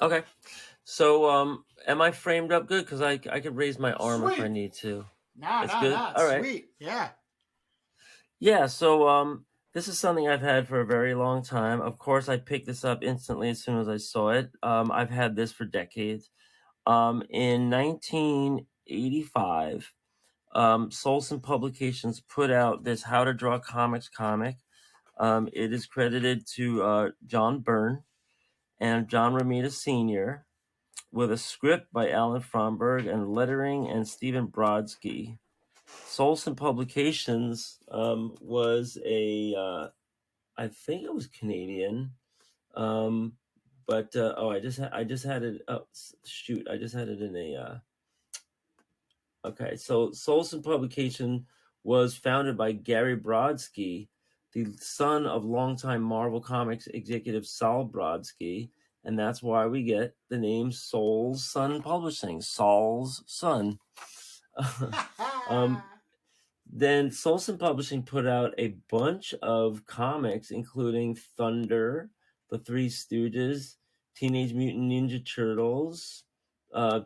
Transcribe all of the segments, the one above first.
Okay. So, am I framed up good? Because I could raise my arm if I Sweet. need to. No, It's no, good. no. All right. Sweet. Yeah. Yeah. So, this is something I've had for a very long time. Of course, I picked this up instantly as soon as I saw it. I've had this for decades. In 1985, Solson Publications put out this How to Draw Comics comic. It is credited to John Byrne and John Romita Sr., with a script by Alan Fromberg and lettering and Stephen Brodsky. Solson Publications was I think it was Canadian, um, but I just had it. Oh, shoot, I just had it in a. Okay, so Solson Publication was founded by Gary Brodsky, the son of longtime Marvel Comics executive Saul Brodsky, and that's why we get the name Soul's Son Publishing, Saul's son. Then Solson Publishing put out a bunch of comics, including Thunder, The Three Stooges, Teenage Mutant Ninja Turtles,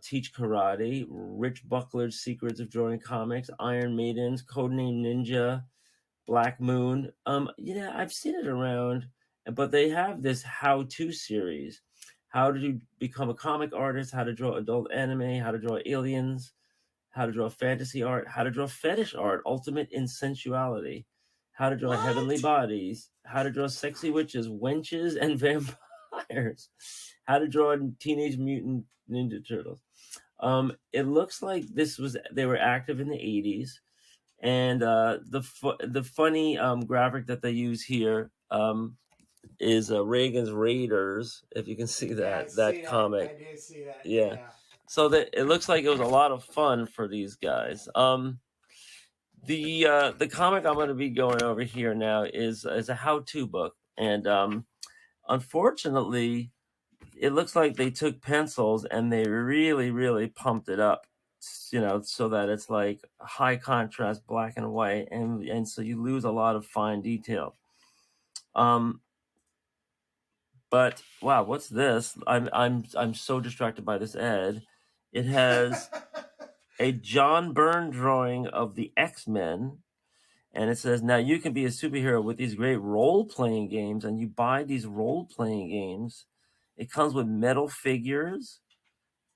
Teach Karate, Rich Buckler's Secrets of Drawing Comics, Iron Maidens, Codename Ninja, Black Moon. Yeah, I've seen it around, but they have this how-to series. How to become a comic artist, how to draw adult anime, how to draw aliens, how to draw fantasy art, how to draw fetish art, ultimate in sensuality, how to draw heavenly bodies, how to draw sexy witches, wenches, and vampires, how to draw Teenage Mutant Ninja Turtles. It looks like they were active in the 80s, and the funny graphic that they use here is Reagan's Raiders. If you can see that comic, I do see that. yeah. So that it looks like it was a lot of fun for these guys. The comic I'm going to be going over here now is a how-to book, and unfortunately, it looks like they took pencils and they really pumped it up, so that it's like high contrast black and white, and so you lose a lot of fine detail. But wow, what's this? I'm so distracted by this ad. It has a John Byrne drawing of the X-Men, and it says, now you can be a superhero with these great role-playing games, and you buy these role-playing games. It comes with metal figures.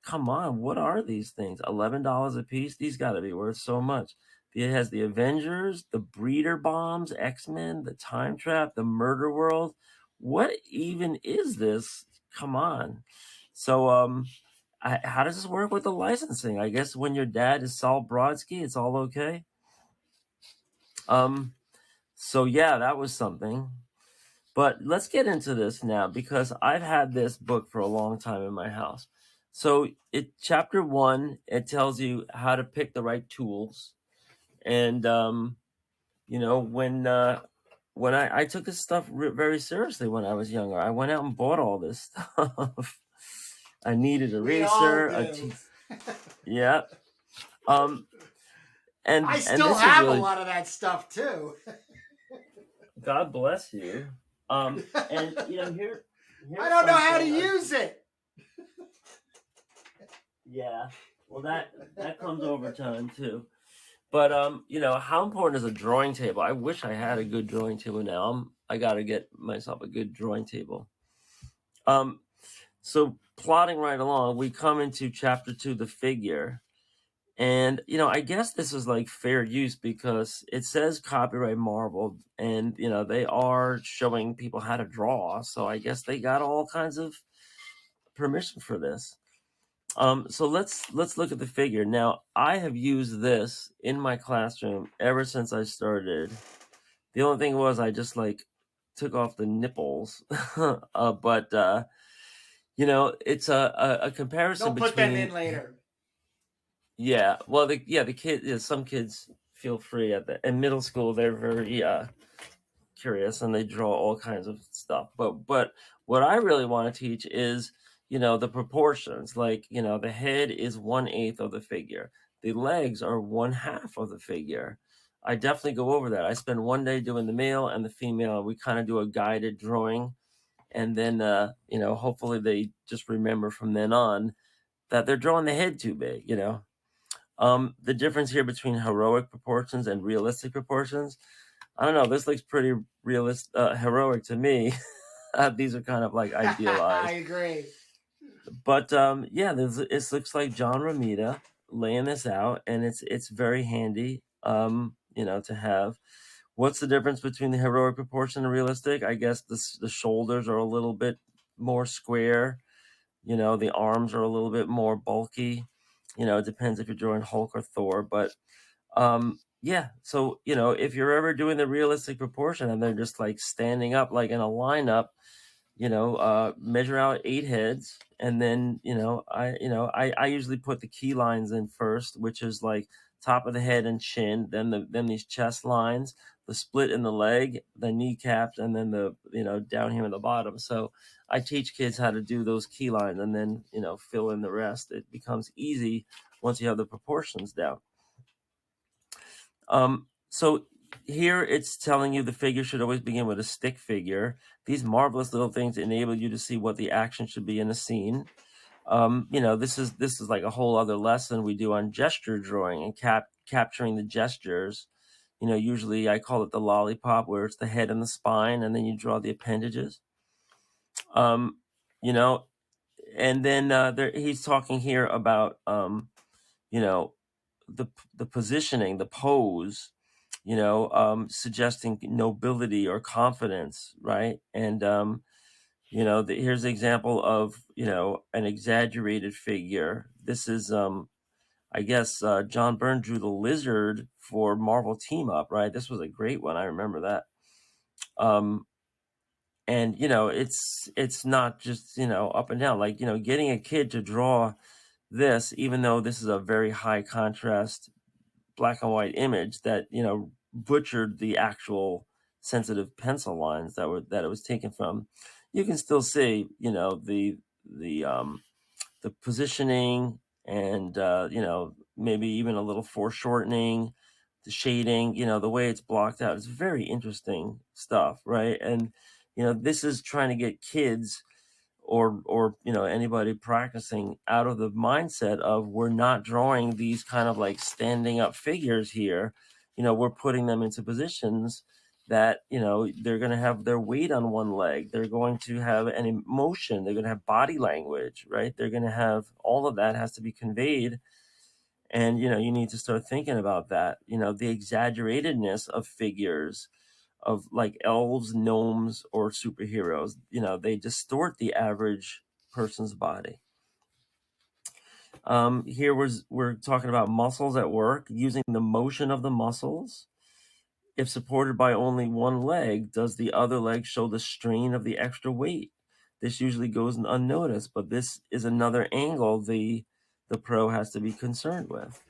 Come on, what are these things? $11 a piece? These got to be worth so much. It has the Avengers, the Breeder Bombs, X-Men, the Time Trap, the Murder World. What even is this? Come on. So, how does this work with the licensing? I guess when your dad is Saul Brodsky, it's all okay. So yeah, that was something. But let's get into this now, because I've had this book for a long time in my house. So chapter 1, it tells you how to pick the right tools. And when I took this stuff very seriously when I was younger, I went out and bought all this stuff. I needed a eraser, yeah. And I still have a lot of that stuff too. God bless you. And here I don't know how to use it. Yeah, well, that comes over time too. But how important is a drawing table? I wish I had a good drawing table now. I got to get myself a good drawing table. So plodding right along, we come into chapter 2, the figure. And, I guess this is like fair use because it says copyright Marvel, and, they are showing people how to draw. So I guess they got all kinds of permission for this. So let's look at the figure. Now, I have used this in my classroom ever since I started. The only thing was I just took off the nipples, but it's a comparison. Don't put them in later. Yeah, well, the kids. Some kids feel free in middle school. They're very curious and they draw all kinds of stuff. But what I really want to teach is the proportions. The head is 1/8 of the figure. The legs are 1/2 of the figure. I definitely go over that. I spend one day doing the male and the female. We kind of do a guided drawing And then, hopefully they just remember from then on that they're drawing the head too big, The difference here between heroic proportions and realistic proportions, I don't know. This looks pretty heroic to me. These are kind of like idealized. I agree. But this looks like John Romita laying this out, and it's very handy, to have. What's the difference between the heroic proportion and realistic? I guess the shoulders are a little bit more square. The arms are a little bit more bulky. It depends if you're drawing Hulk or Thor, but so if you're ever doing the realistic proportion and they're just like standing up like in a lineup, measure out 8 heads, and then I usually put the key lines in first, which is like top of the head and chin, then these chest lines, the split in the leg, the kneecaps, and then the down here in the bottom. So I teach kids how to do those key lines and then fill in the rest. It becomes easy once you have the proportions down. So here it's telling you the figure should always begin with a stick figure. These marvelous little things enable you to see what the action should be in a scene. This is like a whole other lesson we do on gesture drawing and capturing the gestures. Usually I call it the lollipop, where it's the head and the spine, and then you draw the appendages. And then he's talking here about the positioning, the pose, suggesting nobility or confidence, right? And here's an example of an exaggerated figure. This is I guess John Byrne drew the lizard for Marvel Team Up, right? This was a great one. I remember that. And it's not just up and down, like getting a kid to draw this, even though this is a very high contrast black and white image that butchered the actual sensitive pencil lines that it was taken from. You can still see the positioning and maybe even a little foreshortening, the shading, the way it's blocked out. It's very interesting stuff, right? And this is trying to get kids or anybody practicing out of the mindset of, we're not drawing these kind of like standing up figures here. We're putting them into positions that they're going to have their weight on one leg, they're going to have an emotion, they're going to have body language, right? They're going to have all of that has to be conveyed. And you need to start thinking about that, the exaggeratedness of figures, of like elves, gnomes, or superheroes. They distort the average person's body. Here we're talking about muscles at work, using the motion of the muscles. If supported by only one leg, does the other leg show the strain of the extra weight? This usually goes unnoticed, but this is another angle the pro has to be concerned with.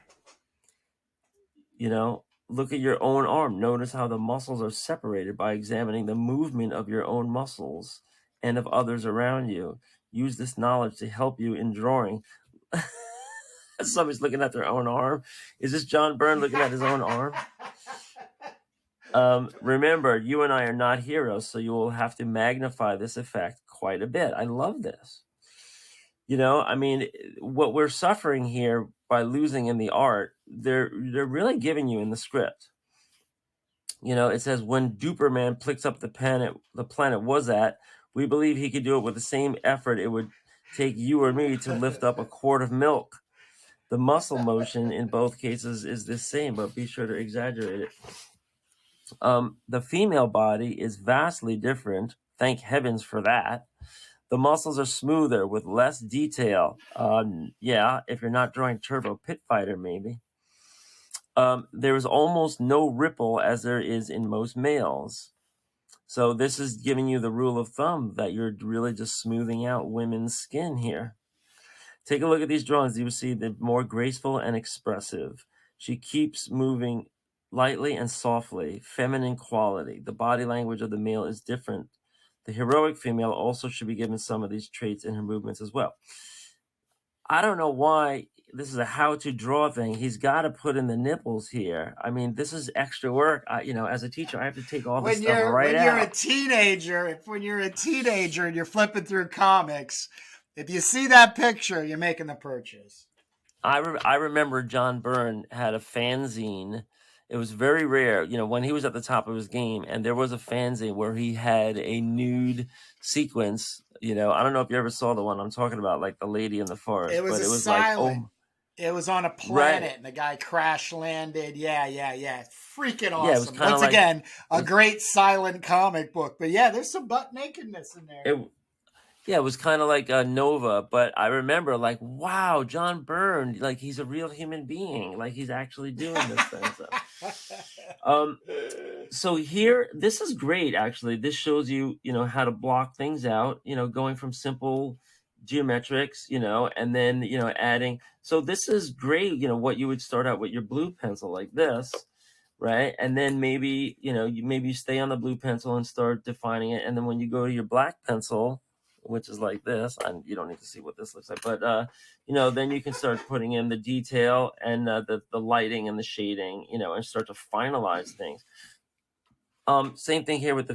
Look at your own arm. Notice how the muscles are separated by examining the movement of your own muscles and of others around you. Use this knowledge to help you in drawing. Somebody's looking at their own arm. Is this John Byrne looking at his own arm? Remember, you and I are not heroes, so you will have to magnify this effect quite a bit. I love this. What we're suffering here by losing in the art, they're really giving you in the script. It says, when Duperman picks up the planet was at, we believe he could do it with the same effort it would take you or me to lift up a quart of milk. The muscle motion in both cases is the same, but be sure to exaggerate it. The female body is vastly different. Thank heavens for that. The muscles are smoother with less detail. If you're not drawing Turbo Pit Fighter, maybe. There is almost no ripple as there is in most males. So this is giving you the rule of thumb that you're really just smoothing out women's skin here. Take a look at these drawings. You will see they're more graceful and expressive. She keeps moving lightly and softly, feminine quality. The body language of the male is different. The heroic female also should be given some of these traits in her movements as well. I don't know why this is a how to draw thing. He's got to put in the nipples here. I mean, this is extra work. As a teacher, I have to take all this stuff right when you're a out. teenager, when you're a teenager and you're flipping through comics, if you see that picture, you're making the purchase. I remember John Byrne had a fanzine. It was very rare, when he was at the top of his game, and there was a fanzine where he had a nude sequence. I don't know if you ever saw the one I'm talking about, like the lady in the forest, It was but a it was like, silent. oh, It was on a right. planet and the guy crash landed. Yeah. Freaking Yeah, it was awesome. kind of Once like, again, it a was, great silent comic book. But yeah, there's some butt nakedness in there. it, Yeah, it was kind of like Nova, but I remember like, wow, John Byrne, like he's a real human being, like he's actually doing this thing. So here, this is great. Actually, this shows you, how to block things out. Going from simple geometrics, and then adding. So this is great. What you would start out with your blue pencil like this, right? And then maybe you stay on the blue pencil and start defining it, and then when you go to your black pencil, which is like this, and you don't need to see what this looks like, but then you can start putting in the detail and the lighting and the shading, and start to finalize things. Same thing here with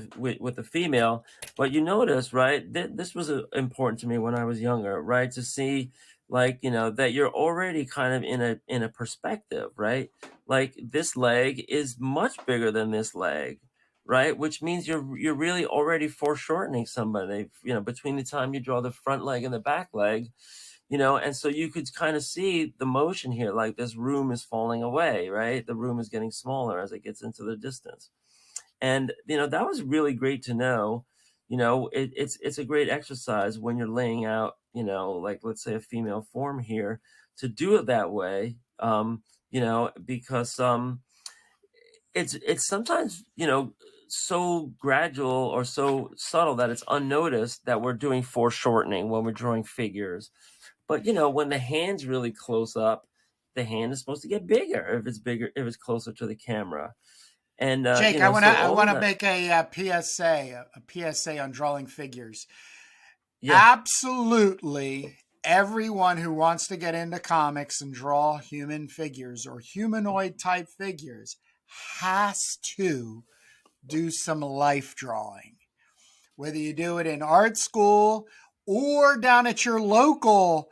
the female, but you notice, right? This was important to me when I was younger, right? To see, like, that you're already kind of in a perspective, right? Like this leg is much bigger than this leg, right? Which means you're really already foreshortening somebody, between the time you draw the front leg and the back leg, and so you could kind of see the motion here, like this room is falling away, right? The room is getting smaller as it gets into the distance. And that was really great to know. It's a great exercise when you're laying out, like let's say a female form here, to do it that way. Because it's sometimes so gradual or so subtle that it's unnoticed that we're doing foreshortening when we're drawing figures. But when the hand's really close up, the hand is supposed to get bigger if it's closer to the camera. And Jake, so I all of want to that. make a PSA on drawing figures. Yeah. Absolutely, everyone who wants to get into comics and draw human figures or humanoid type figures has to do some life drawing. Whether you do it in art school or down at your local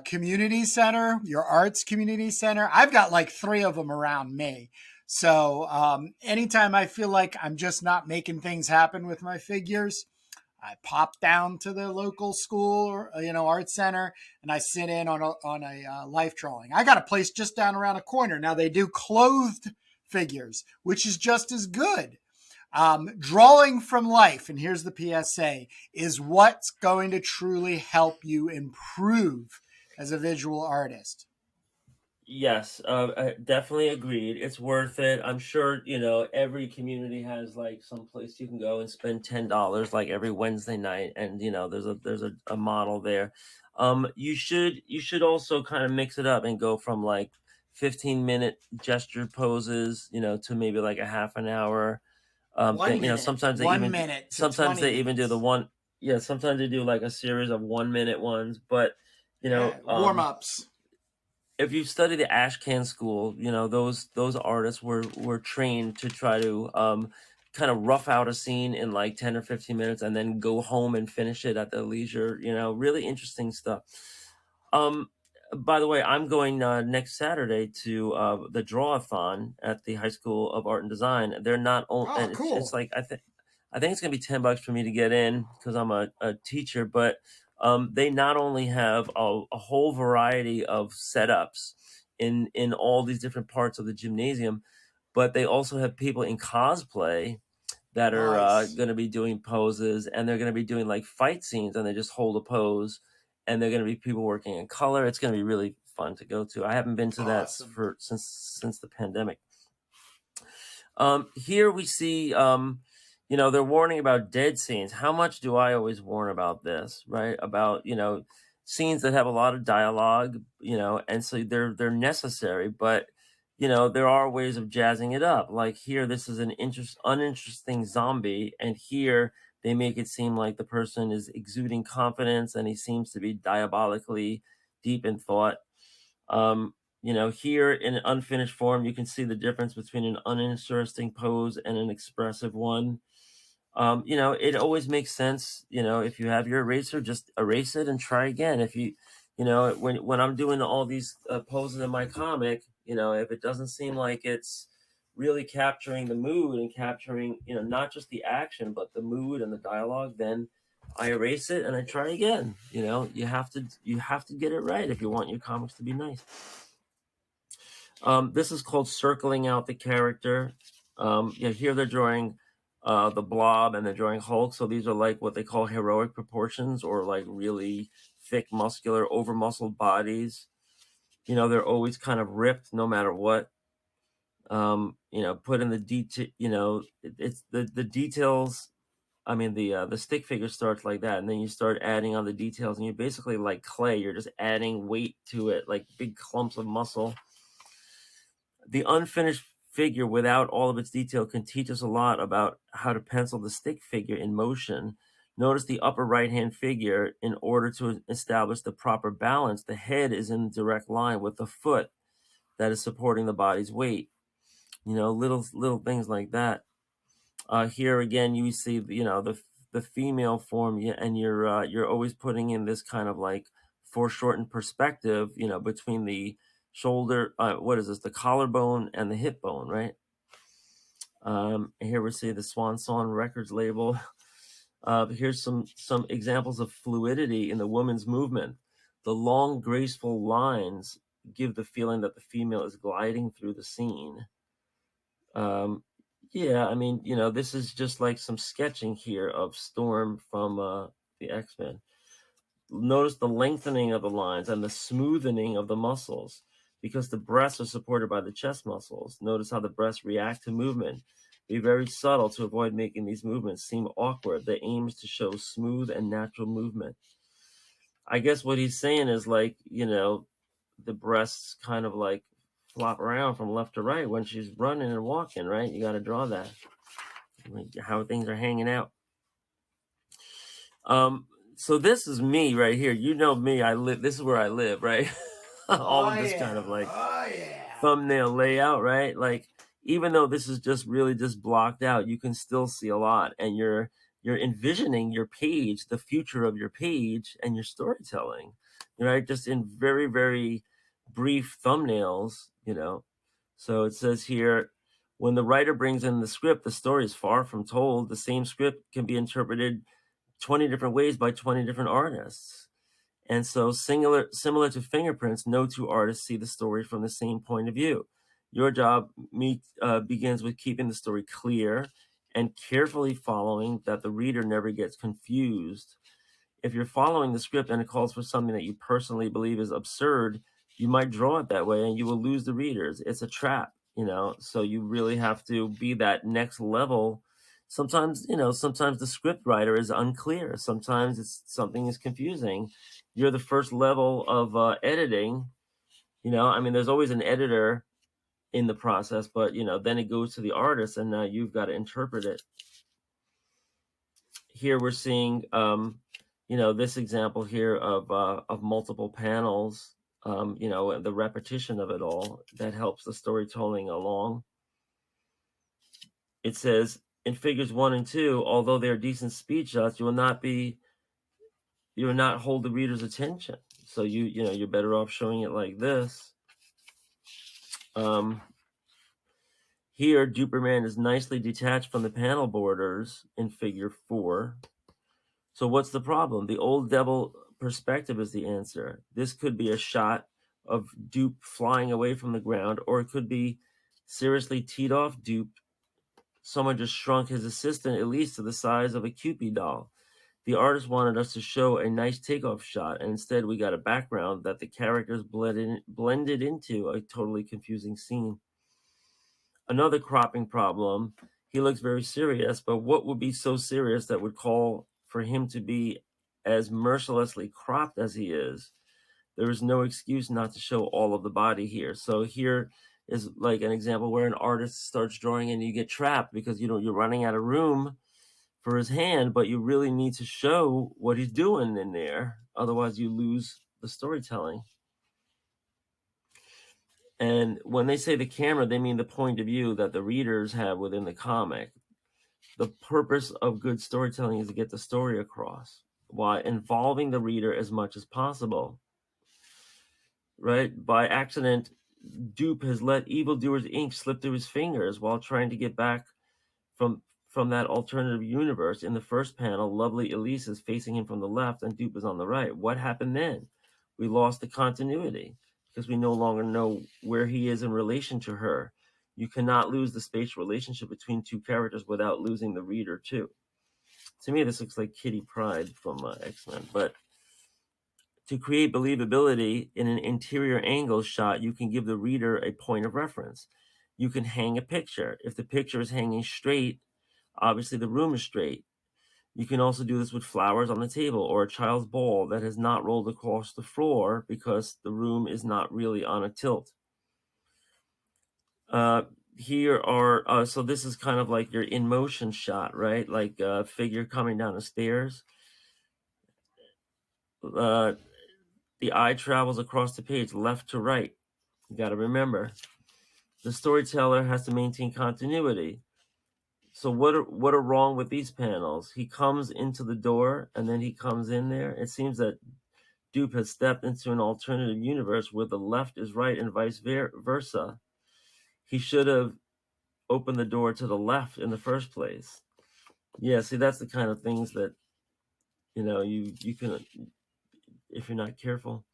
community center, your arts community center. I've got like 3 of them around me. So anytime I feel like I'm just not making things happen with my figures, I pop down to the local school or art center, and I sit in on a life drawing. I got a place just down around a corner. Now they do clothed figures, which is just as good. Drawing from life, and here's the PSA, is what's going to truly help you improve as a visual artist. Yes, I definitely agreed. It's worth it. I'm sure, every community has like some place you can go and spend $10 like every Wednesday night. And, there's a model there. You should also kind of mix it up and go from like 15-minute gesture poses, to maybe like a half an hour One thing. minute, Sometimes they 1 even minute to sometimes 20 they even do the minutes. one. Yeah, sometimes they do like a series of 1 minute ones, but you know, Yeah, warm um ups. if you study the Ashcan school, those artists were trained to try to kind of rough out a scene in like 10 or 15 minutes and then go home and finish it at their leisure. Really interesting stuff. Um, by the way, I'm going next Saturday to the Drawathon at the High School of Art and Design. They're not only, Oh, and it's cool. like I think it's gonna be $10 for me to get in because I'm a teacher, but they not only have a whole variety of setups in all these different parts of the gymnasium, but they also have people in cosplay that are Nice. going to be doing poses, and they're going to be doing like fight scenes, and they just hold a pose, and they're going to be people working in color. It's going to be really fun to go to. I haven't been to that Awesome. since the pandemic. Here we see, they're warning about dead scenes. How much do I always warn about this, right? About, scenes that have a lot of dialogue, and so they're necessary, but there are ways of jazzing it up. Like here, this is an uninteresting zombie, and here they make it seem like the person is exuding confidence and he seems to be diabolically, deep in thought. Here in an unfinished form, you can see the difference between an uninteresting pose and an expressive one. It always makes sense. If you have your eraser, just erase it and try again. If when I'm doing all these poses in my comic, if it doesn't seem like it's really capturing the mood and capturing, not just the action, but the mood and the dialogue, then I erase it and I try again. You have to get it right if you want your comics to be nice. This is called circling out the character. Here they're drawing the Blob and they're drawing Hulk. So these are like what they call heroic proportions, or like really thick, muscular, over-muscled bodies. They're always kind of ripped no matter what. Put in the detail. It's the details. I mean, the stick figure starts like that, and then you start adding on the details, and you're basically like clay. You're just adding weight to it, like big clumps of muscle. The unfinished figure without all of its detail can teach us a lot about how to pencil the stick figure in motion. Notice the upper right-hand figure. In order to establish the proper balance, the head is in direct line with the foot that is supporting the body's weight. Little things like that. Here again, you see the female form, and you're always putting in this kind of like foreshortened perspective, between the shoulder, what is this, the collarbone and the hip bone, right? Here we see the Swan Song Records label. Here's some examples of fluidity in the woman's movement. The long, graceful lines give the feeling that the female is gliding through the scene. This is just like some sketching here of Storm from the X-Men. Notice the lengthening of the lines and the smoothening of the muscles, because the breasts are supported by the chest muscles. Notice how the breasts react to movement. Be very subtle to avoid making these movements seem awkward. The aim is to show smooth and natural movement. I guess what he's saying is like, the breasts kind of like flop around from left to right when she's running and walking, right? You got to draw that, like how things are hanging out. So this is me right here. Me. This is where I live, right? All of this kind of like thumbnail layout, right? Like, even though this is just really just blocked out, you can still see a lot, and you're envisioning your page, the future of your page and your storytelling, right? Just in very, very brief thumbnails, So it says here, when the writer brings in the script, the story is far from told. The same script can be interpreted 20 different ways by 20 different artists. And so similar to fingerprints, no two artists see the story from the same point of view. Your job begins with keeping the story clear and carefully following that the reader never gets confused. If you're following the script and it calls for something that you personally believe is absurd, you might draw it that way and you will lose the readers. It's a trap, so you really have to be that next level. Sometimes the script writer is unclear. Sometimes something is confusing. You're the first level of editing. There's always an editor in the process, but then it goes to the artist, and now you've got to interpret it. Here we're seeing this example here of multiple panels, the repetition of it all that helps the storytelling along. It says in figures 1 and 2, although they're decent speed shots, you will not hold the reader's attention. So you're better off showing it like this. Here, Duperman is nicely detached from the panel borders in figure 4. So what's the problem? The old devil perspective is the answer. This could be a shot of Dupe flying away from the ground, or it could be seriously teed off Dupe. Someone just shrunk his assistant at least to the size of a Cupid doll. The artist wanted us to show a nice takeoff shot, and instead we got a background that the characters blended into a totally confusing scene. Another cropping problem, he looks very serious, but what would be so serious that would call for him to be as mercilessly cropped as he is? There is no excuse not to show all of the body here. So here is like an example where an artist starts drawing and you get trapped because you're running out of room for his hand, but you really need to show what he's doing in there. Otherwise you lose the storytelling. And when they say the camera, they mean the point of view that the readers have within the comic. The purpose of good storytelling is to get the story across while involving the reader as much as possible. Right? By accident, Dupe has let evildoers' ink slip through his fingers while trying to get back from that alternative universe. In the first panel, lovely Elise is facing him from the left and Dupe is on the right. What happened then? We lost the continuity because we no longer know where he is in relation to her. You cannot lose the spatial relationship between two characters without losing the reader too. To me, this looks like Kitty Pryde from X-Men. But to create believability in an interior angle shot, you can give the reader a point of reference. You can hang a picture. If the picture is hanging straight, obviously the room is straight. You can also do this with flowers on the table or a child's ball that has not rolled across the floor because the room is not really on a tilt. Here are, so this is kind of like your in motion shot, right? Like a figure coming down the stairs. The eye travels across the page, left to right. You got to remember, the storyteller has to maintain continuity. So what are wrong with these panels? He comes into the door and then he comes in there. It seems that Dupe has stepped into an alternative universe where the left is right and vice versa. He should have opened the door to the left in the first place. Yeah, see, that's the kind of things that, you can, if you're not careful.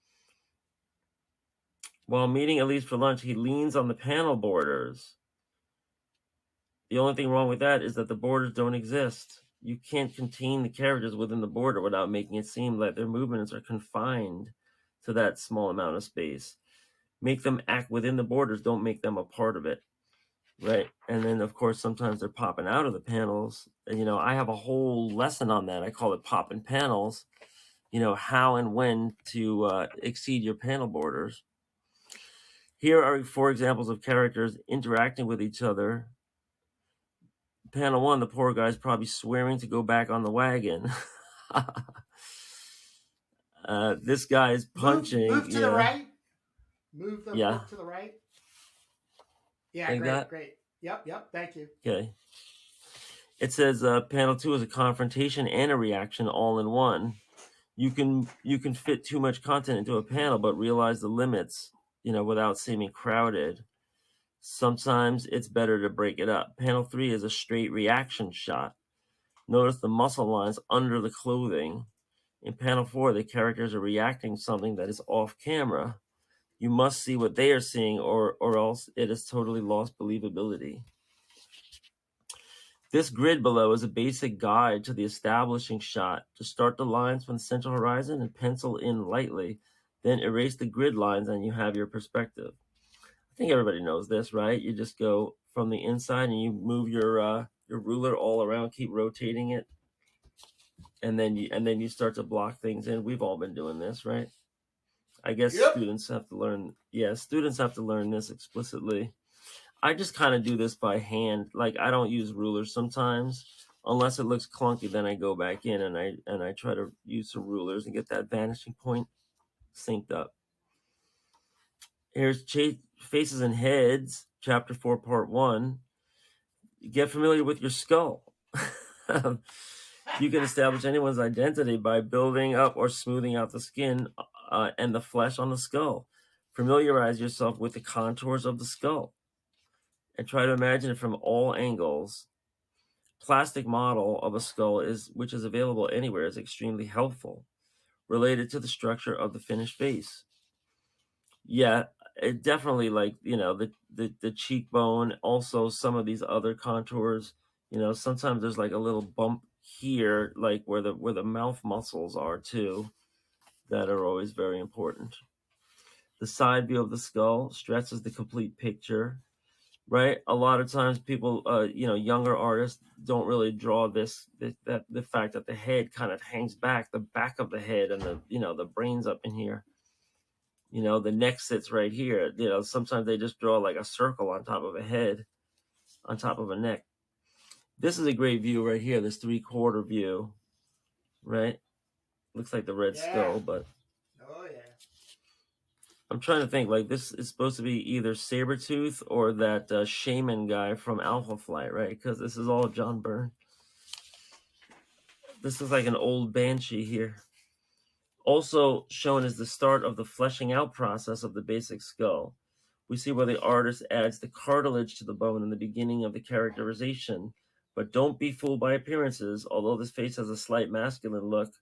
While meeting Elise for lunch, he leans on the panel borders. The only thing wrong with that is that the borders don't exist. You can't contain the characters within the border without making it seem like their movements are confined to that small amount of space. Make them act within the borders, don't make them a part of it, right? And then, of course, sometimes they're popping out of the panels. And, I have a whole lesson on that. I call it popping panels, how and when to exceed your panel borders. Here are 4 examples of characters interacting with each other. Panel 1, the poor guy's probably swearing to go back on the wagon. This guy's punching. Move to the right. Move the book to the right. Yeah, like great, that? great. Yep, thank you. Okay. It says panel 2 is a confrontation and a reaction all in one. You can fit too much content into a panel, but realize the limits, without seeming crowded. Sometimes it's better to break it up. Panel 3 is a straight reaction shot. Notice the muscle lines under the clothing. In panel 4, the characters are reacting to something that is off camera. You must see what they are seeing or else it has totally lost believability. This grid below is a basic guide to the establishing shot. To start the lines from the central horizon and pencil in lightly, then erase the grid lines and you have your perspective. I think everybody knows this, right? You just go from the inside and you move your ruler all around, keep rotating it, and then you start to block things in. We've all been doing this, right? I guess students have to learn. Yeah, students have to learn this explicitly. I just kind of do this by hand. Like, I don't use rulers sometimes, unless it looks clunky. Then I go back in and I try to use some rulers and get that vanishing point synced up. Here's Faces and Heads, Chapter 4, Part 1. Get familiar with your skull. You can establish anyone's identity by building up or smoothing out the skin and the flesh on the skull. Familiarize yourself with the contours of the skull and try to imagine it from all angles. Plastic model of a skull which is available anywhere is extremely helpful, related to the structure of the finished face. Yeah, it definitely, like, the cheekbone, also some of these other contours. Sometimes there's like a little bump here, like where the mouth muscles are too, that are always very important. The side view of the skull stretches the complete picture, right? A lot of times people, younger artists don't really draw the fact that the head kind of hangs back, the back of the head, and the brain's up in here. The neck sits right here. Sometimes they just draw like a circle on top of a head, on top of a neck. This is a great view right here, this 3/4 view, right? Looks like the red skull, but... Oh, yeah. I'm trying to think, like, this is supposed to be either Sabretooth or that shaman guy from Alpha Flight, right? Because this is all John Byrne. This is like an old banshee here. Also shown is the start of the fleshing out process of the basic skull. We see where the artist adds the cartilage to the bone in the beginning of the characterization. But don't be fooled by appearances. Although this face has a slight masculine look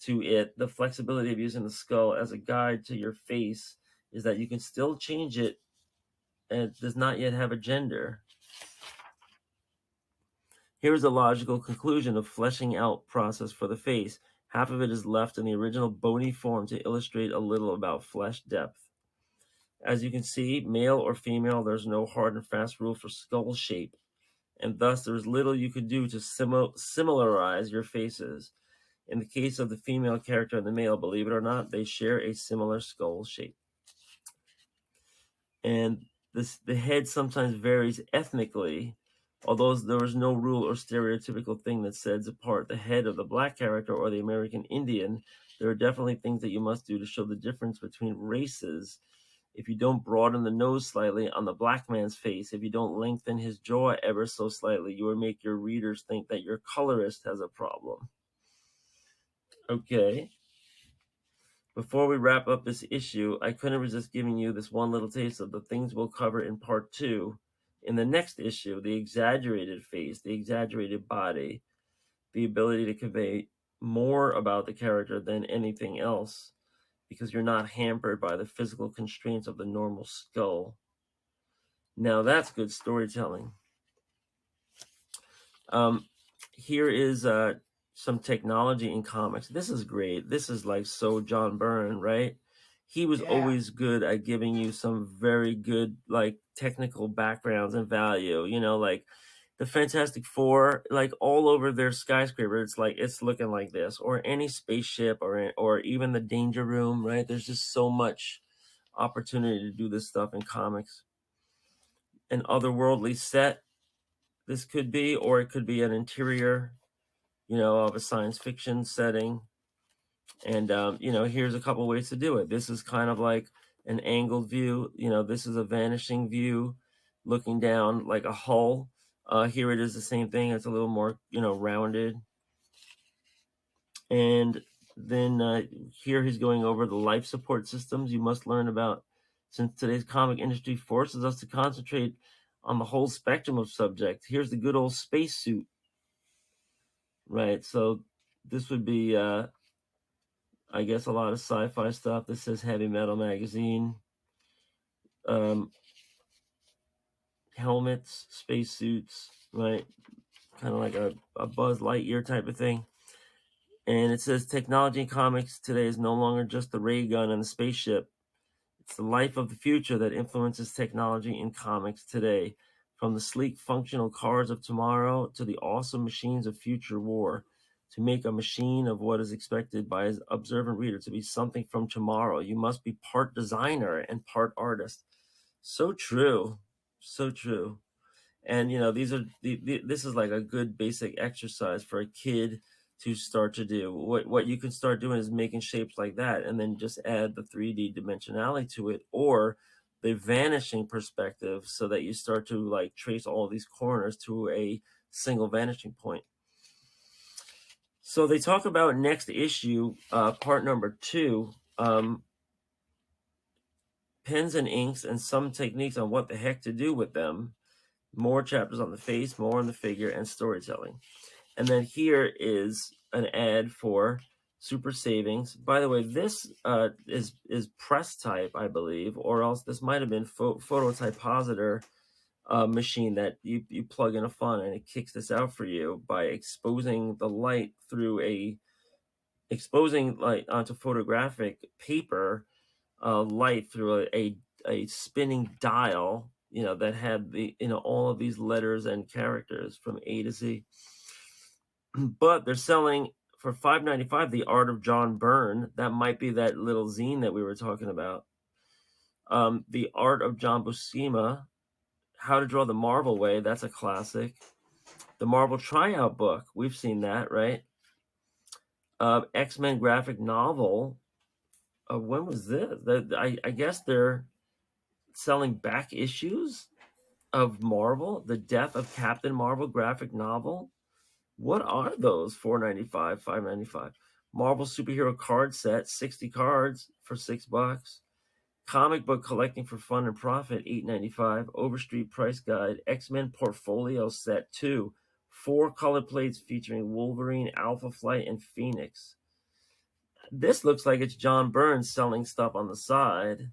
to it, the flexibility of using the skull as a guide to your face is that you can still change it, and it does not yet have a gender. Here is a logical conclusion of fleshing out process for the face. Half of it is left in the original bony form to illustrate a little about flesh depth. As you can see, male or female, there's no hard and fast rule for skull shape, and thus there's little you could do to similarize your faces. In the case of the female character and the male, believe it or not, they share a similar skull shape. And the head sometimes varies ethnically, although there was no rule or stereotypical thing that sets apart the head of the black character or the American Indian. There are definitely things that you must do to show the difference between races. If you don't broaden the nose slightly on the black man's face, if you don't lengthen his jaw ever so slightly, you will make your readers think that your colorist has a problem. Okay. Before we wrap up this issue, I couldn't resist giving you this one little taste of the things we'll cover in part 2. In the next issue, the exaggerated face, the exaggerated body, the ability to convey more about the character than anything else, because you're not hampered by the physical constraints of the normal skull. Now that's good storytelling. Here is some technology in comics. This is great. This is like so John Byrne, right? He was always good at giving you some very good like technical backgrounds and value. You know, like the Fantastic Four, like all over their skyscraper, it's like it's looking like this, or any spaceship, or even the Danger Room, right? There's just so much opportunity to do this stuff in comics. An otherworldly set, this could be, or it could be an interior, you know, of a science fiction setting. And, you know, here's a couple ways to do it. This is kind of like an angled view. You know, this is a vanishing view looking down like a hull. Here it is the same thing. It's a little more, you know, rounded. And then here he's going over the life support systems you must learn about, since today's comic industry forces us to concentrate on the whole spectrum of subjects. Here's the good old spacesuit. Right, so this would be, I guess, a lot of sci-fi stuff. This says Heavy Metal Magazine. Helmets, spacesuits, right? Kind of like a Buzz Lightyear type of thing. And it says technology in comics today is no longer just the ray gun and the spaceship. It's the life of the future that influences technology in comics today. From the sleek, functional cars of tomorrow to the awesome machines of future war. To make a machine of what is expected by an observant reader to be something from tomorrow, you must be part designer and part artist. So true. So true. And, you know, these are this is like a good basic exercise for a kid to start to do. What you can start doing is making shapes like that, and then just add the 3D dimensionality to it, or the vanishing perspective, so that you start to like trace all these corners to a single vanishing point. So they talk about next issue, part number 2, pens and inks and some techniques on what the heck to do with them. More chapters on the face, more on the figure, and storytelling. And then here is an ad for Super Savings. By the way, this is press type, I believe, or else this might have been phototypositor machine that you plug in a font and it kicks this out for you by exposing the light through exposing light onto photographic paper, light through a spinning dial, you know, that had the, you know, all of these letters and characters from A to Z. But they're selling for $5.95 The Art of John Byrne. That might be that little zine that we were talking about. The Art of John Buscema, How to Draw the Marvel Way. That's a classic. The Marvel Tryout Book. We've seen that, right? X-Men graphic novel. when was this? I guess they're selling back issues of Marvel, the Death of Captain Marvel graphic novel. What are those? $4.95, $5.95. Marvel superhero card set, 60 cards for $6. Comic book collecting for fun and profit, $8.95. Overstreet price guide. X-Men portfolio set 2, 4 color plates featuring Wolverine, Alpha Flight, and Phoenix. This looks like it's John Byrne selling stuff on the side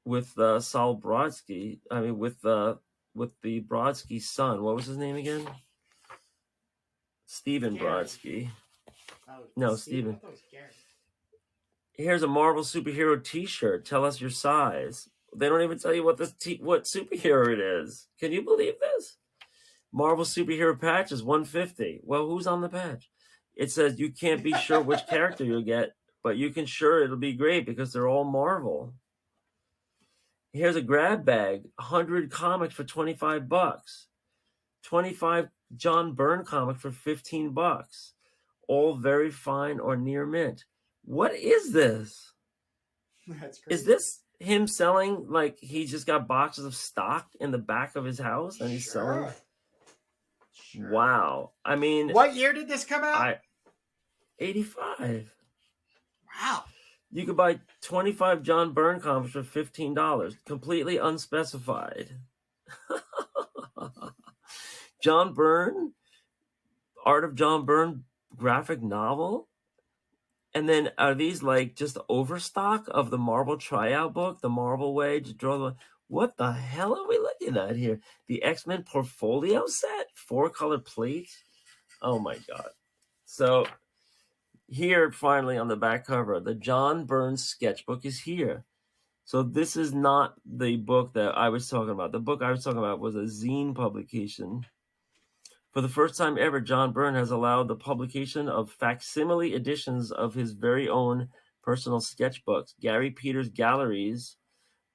with Saul Brodsky. I mean, with the Brodsky son. What was his name again? Stephen Brodsky. Oh, No, Steven. Stephen. I thought it was Gary. Here's a Marvel superhero T-shirt. Tell us your size. They don't even tell you what superhero it is. Can you believe this? Marvel superhero patches, $150. Well, who's on the patch? It says you can't be sure which character you'll get, but you can sure it'll be great because they're all Marvel. Here's a grab bag, 100 comics for $25. 25 John Byrne comics for $15. All very fine or near mint. What is this? That's crazy. Is this him selling, like he just got boxes of stock in the back of his house and he's selling? Sure. Wow. I mean, what year did this come out? 85. Wow. You could buy 25 John Byrne comics for $15, completely unspecified. John Byrne, Art of John Byrne graphic novel? And then are these like just overstock of the Marvel tryout book, the Marvel way to draw the... What the hell are we looking at here? The X-Men portfolio set? 4-color plates? Oh my God. So here, finally, on the back cover, the John Byrne sketchbook is here. So this is not the book that I was talking about. The book I was talking about was a zine publication. For the first time ever, John Byrne has allowed the publication of facsimile editions of his very own personal sketchbooks. Gary Peters Galleries,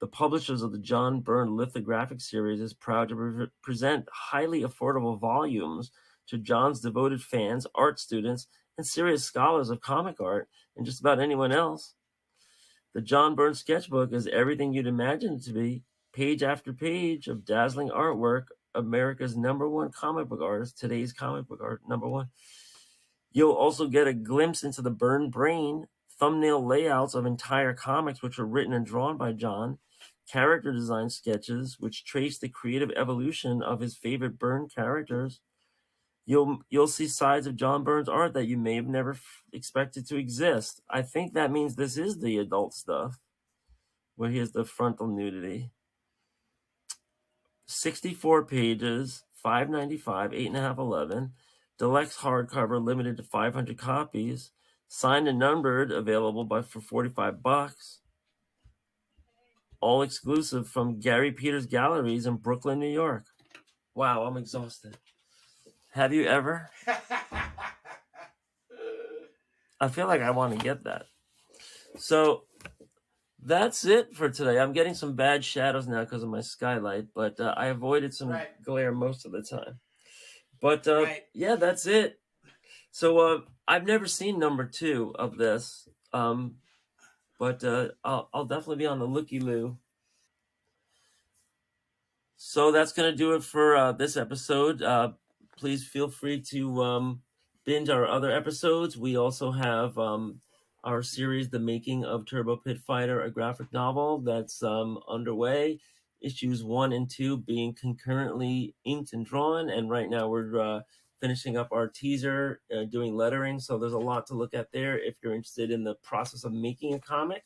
the publishers of the John Byrne lithographic series, is proud to present highly affordable volumes to John's devoted fans, art students, and serious scholars of comic art, and just about anyone else. The John Byrne sketchbook is everything you'd imagine it to be, page after page of dazzling artwork, America's #1 comic book artist, today's comic book art #1. You'll also get a glimpse into the Byrne brain, thumbnail layouts of entire comics which were written and drawn by John, character design sketches which trace the creative evolution of his favorite Byrne characters. You'll see sides of John Byrne's art that you may have never expected to exist. I think that means this is the adult stuff, where he has the frontal nudity. 64 pages, $5.95, 8.5/11. Deluxe hardcover, limited to 500 copies. Signed and numbered, available for $45. All exclusive from Gary Peters Galleries in Brooklyn, New York. Wow, I'm exhausted. Have you ever? I feel like I want to get that. So that's it for today. I'm getting some bad shadows now because of my skylight, but I avoided some glare most of the time. But yeah, that's it. So I've never seen #2 of this, but I'll definitely be on the looky-loo. So that's going to do it for this episode. Please feel free to binge our other episodes. We also have our series, The Making of Turbo Pit Fighter, a graphic novel that's underway. Issues 1 and 2 being concurrently inked and drawn. And right now we're finishing up our teaser, doing lettering. So there's a lot to look at there if you're interested in the process of making a comic.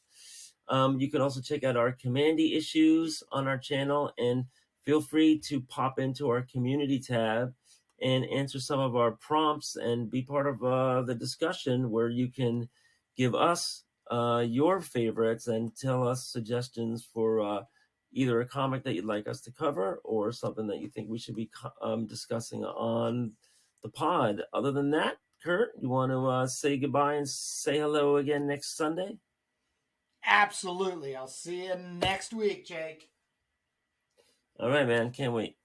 You can also check out our Commandy issues on our channel, and feel free to pop into our community tab and answer some of our prompts and be part of the discussion, where you can give us your favorites and tell us suggestions for either a comic that you'd like us to cover or something that you think we should be discussing on the pod. Other than that, Kurt, you want to say goodbye and say hello again next Sunday? Absolutely. I'll see you next week, Jake. All right, man. Can't wait.